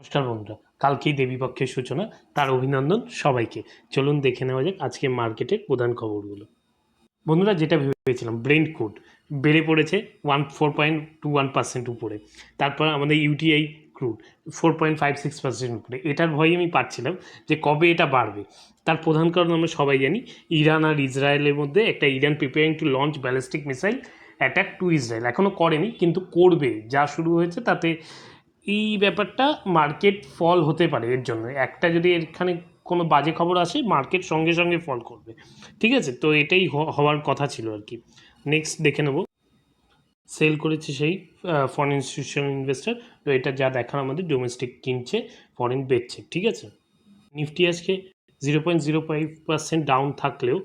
নমস্কার বন্ধুরা, কালকেই দেবীপক্ষের সূচনা, তার অভিনন্দন সবাইকে। চলুন দেখে নেওয়া যাক আজকে মার্কেটের প্রধান খবরগুলো। বন্ধুরা, যেটা ভেবেছিলাম ব্রেন্ট ক্রুড বেড়ে পড়েছে 4.21% উপরে। তারপর আমাদের ইউটিআই ক্রুড 4.56% উপরে। এটার ভয়ে আমি পাচ্ছিলাম যে কবে এটা বাড়বে। তার প্রধান কারণ আমরা সবাই জানি, ইরান আর ইসরায়েলের মধ্যে একটা Iran preparing to launch ballistic missile attack two Israel. এখনও করেনি, কিন্তু করবে। যা শুরু হয়েছে তাতে এই ব্যাপারটা মার্কেট ফল হতে পারে। এর জন্য একটা যদি এখানে কোনো বাজে খবর আসে, মার্কেট সঙ্গে সঙ্গে ফল করবে। ঠিক আছে, তো এটাই হওয়ার কথা ছিল আর কি। নেক্সট দেখে নেব, সেল করেছে সেই ফরেন ইনস্টিটিউশনাল ইনভেস্টর। তো এটা যা দেখার আমাদের, ডোমেস্টিক কিনছে, ফরেন বেচছে। ঠিক আছে, নিফটি আজকে 0.05% ডাউন থাকলেও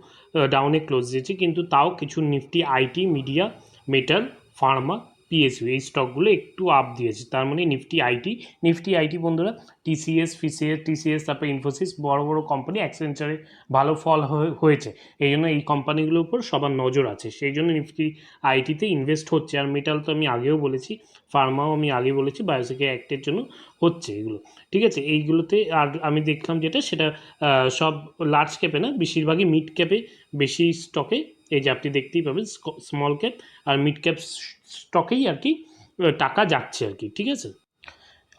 ডাউনে ক্লোজ দিয়েছে, কিন্তু তাও কিছু Nifty IT, media, metal, Pharma, PSU এই স্টকগুলো একটু আপ দিয়েছে। তার মানে নিফটি আইটি বন্ধুরা, টিসিএস, তারপর ইনফোসিস, বড় বড় কোম্পানি, অ্যাক্সেঞ্চারে ভালো ফল হয়েছে। এই জন্য এই কোম্পানিগুলোর উপর সবার নজর আছে, সেই জন্য নিফটি আইটিতে ইনভেস্ট হচ্ছে। আর মেটাল তো আমি আগেও বলেছি, ফার্মাও আমি আগে বলেছি, বায়োসিকের অ্যাক্টের জন্য হচ্ছে এগুলো। ঠিক আছে, এইগুলোতে আর আমি দেখলাম যেটা, সেটা সব লার্জ ক্যাপে না, বেশিরভাগই মিড ক্যাপে বেশি স্টকে। এই যে আপনি দেখতেই পাবেন, স্মল ক্যাপ আর মিড ক্যাপ স্টকেই আর কি টাকা যাচ্ছে আর কি। ঠিক আছে,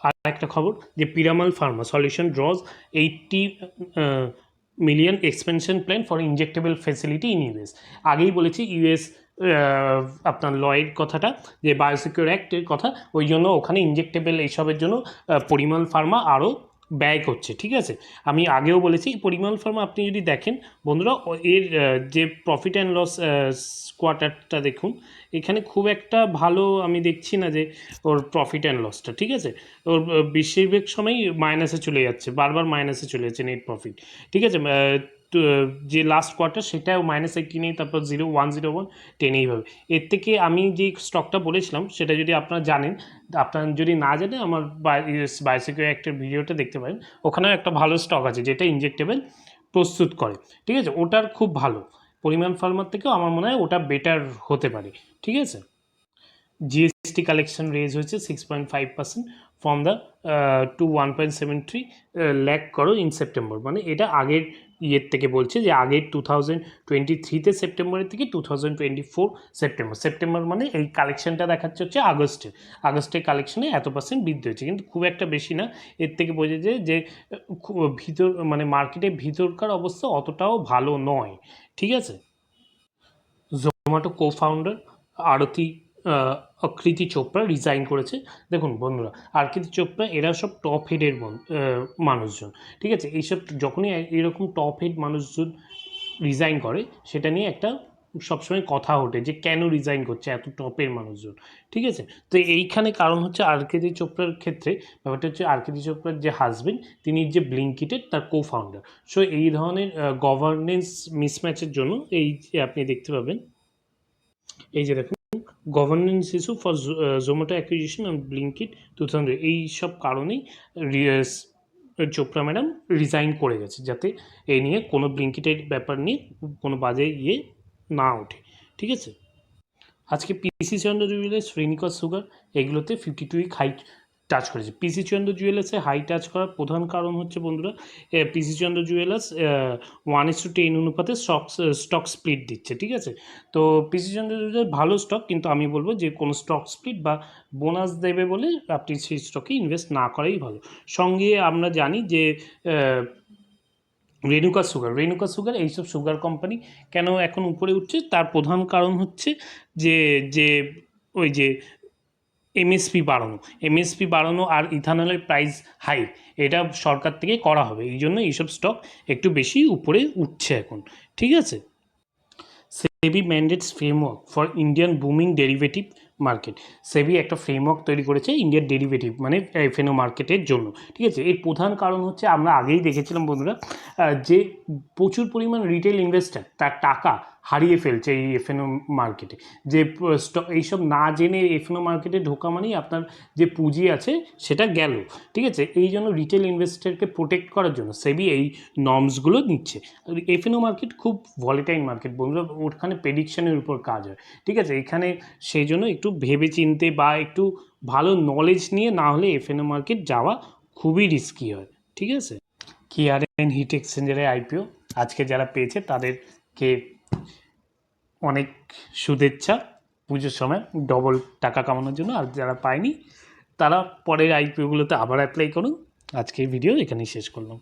আর একটা খবর যে পিরামাল ফার্মা সলিউশন ড্রজ 80 million expansion plan for injectable facility in US. আগেই বলেছি ইউএস আপনার লয়ের কথাটা, যে বায়োসিকিউর অ্যাক্টের কথা, ওই জন্য ওখানে ইনজেক্টেবল এইসবের জন্য পরিমাল ফার্মা আরও ব্যয় করছে। ঠিক আছে, আমি আগেও বলেছি পরিমাল ফার্মা আপনি যদি দেখেন বন্ধুরা, এর যে প্রফিট অ্যান্ড লস কোয়ার্টারটা দেখুন, এখানে খুব একটা ভালো আমি দেখছি না যে ওর প্রফিট অ্যান্ড লসটা। ঠিক আছে, ওর বেশিরভাগ সময়ই মাইনাসে চলে যাচ্ছে, বারবার মাইনাসে চলে যাচ্ছে নেট প্রফিট। ঠিক আছে, যে লাস্ট কোয়ার্টার সেটাও -80 নেই, তারপর 101 10 এইভাবে। এর থেকে আমি যে স্টকটা বলেছিলাম সেটা যদি আপনারা জানেন, আপনার যদি না জানেন আমার বায়োসিকিউর অ্যাক্টের ভিডিওটা দেখতে পারেন, ওখানেও একটা ভালো স্টক আছে যেটা ইনজেক্টেবল প্রস্তুত করে। ঠিক আছে, ওটার খুব ভালো, পরিমাণ ফার্মার থেকেও আমার মনে হয় ওটা বেটার হতে পারে। ঠিক আছে, জিএসটি কালেকশন রেজ হয়েছে 6.5% ফ্রম দ্য টু 1.73 লাখ করো ইন সেপ্টেম্বর। মানে এটা আগের ইয়ের থেকে বলছে, যে আগের 2023-তে সেপ্টেম্বরের থেকে 2024 সেপ্টেম্বর মানে এই কালেকশনটা দেখাচ্ছে হচ্ছে আগস্টের কালেকশনে এত পার্সেন্ট বৃদ্ধি হয়েছে, কিন্তু খুব একটা বেশি না। এর থেকে বোঝা যায় যে ভিতর মানে মার্কেটের ভিতরকার অবস্থা অতটাও ভালো নয়। ঠিক আছে, জোম্যাটো কো ফাউন্ডার আরতি অকৃতি চোপড়া রিজাইন করেছে। দেখুন বন্ধুরা, অকৃতি চোপড়া এরা সব টপ হেডের মানুষজন। ঠিক আছে, এইসব যখনই এরকম টপ হেড মানুষজন রিজাইন করে, সেটা নিয়ে একটা সবসময় কথা ওঠে যে কেন রিজাইন করছে এত টপের মানুষজন। ঠিক আছে, তো এইখানে কারণ হচ্ছে অকৃতি চোপড়ার ক্ষেত্রে ব্যাপারটা হচ্ছে, অকৃতি চোপড়ার যে হাজবেন্ড, তিনি যে ব্লিঙ্কিটের তার কো ফাউন্ডার। সো এই ধরনের গভর্নেন্স মিসম্যাচের জন্য এই যে আপনি দেখতে পাবেন, এই যে দেখুন, governance issue for Zomato acquisition and Blinkit 2000, এই সব কারণেই চোপড়া ম্যাডাম রিজাইন করে গেছে, যাতে এই নিয়ে কোনো ব্লিঙ্কিটের ব্যাপার নিয়ে কোনো বাজে ইয়ে না ওঠে। ঠিক আছে, আজকে পিসি চন্দ্র জুয়েলার্স, রেনিকস সুগার এগুলোতে 52 উইক হাই টাচ করেছে। পিসি চন্দ্র জুয়েলার্সে হাই টাচ করার প্রধান কারণ হচ্ছে বন্ধুরা, পিসি চন্দ্র জুয়েলার্স 1:10 অনুপাতে স্টক স্প্লিট দিচ্ছে। ঠিক আছে, তো পিসি চন্দ্র জুয়েলার্স ভালো স্টক, কিন্তু আমি বলবো যে কোনো স্টক স্প্লিট বা বোনাস দেবে বলে আপনি সেই স্টকে ইনভেস্ট না করাই ভালো। সঙ্গে আমরা জানি যে রেনুকা সুগার এইসব সুগার কোম্পানি কেন এখন উপরে উঠছে, তার প্রধান কারণ হচ্ছে যে যে ওই যে এমএসপি বাড়ানো আর ইথানলের প্রাইস হাই, এটা সরকার থেকে করা হবে, এই জন্য এইসব স্টক একটু বেশি উপরে উঠছে এখন। ঠিক আছে, SEBI mandates framework for Indian booming derivative market. SEBI একটা ফ্রেমওয়ার্ক তৈরি করেছে ইন্ডিয়ান ডেরিভেটিভ মানে এফএনও মার্কেটের জন্য। ঠিক আছে, এর প্রধান কারণ হচ্ছে আমরা আগেই দেখেছিলাম বন্ধুরা, যে প্রচুর পরিমাণ রিটেল ইনভেস্টার তার টাকা হারিয়ে ফেলছে এই এফএনও মার্কেটে। যে এইসব না জেনে এফএনও মার্কেটে ঢোকা মানেই আপনার যে পুঁজি আছে সেটা গেল। ঠিক আছে, এই জন্য রিটেল ইনভেস্টারকে প্রোটেক্ট করার জন্য সেবি এই নর্মসগুলো নিচ্ছে। এফএনও মার্কেট খুব ভলিটাইল মার্কেট বন্ধুরা, ওখানে প্রেডিকশনের উপর কাজ হয়। ঠিক আছে, এখানে সেই জন্য একটু ভেবে চিনতে বা একটু ভালো নলেজ নিয়ে না হলে এফএনও মার্কেট যাওয়া খুবই রিস্কি হয়, ঠিক আছে। KRN হিট এক্সচেঞ্জারের আইপিও আজকে যারা পেয়েছে তাদেরকে অনেক শুভেচ্ছা পুজোর সময় ডবল টাকা কামানোর জন্য। আর যারা পায়নি তারা পরের আইপিওগুলোতে আবার অ্যাপ্লাই করুন। আজকের ভিডিও এখানেই শেষ করলাম।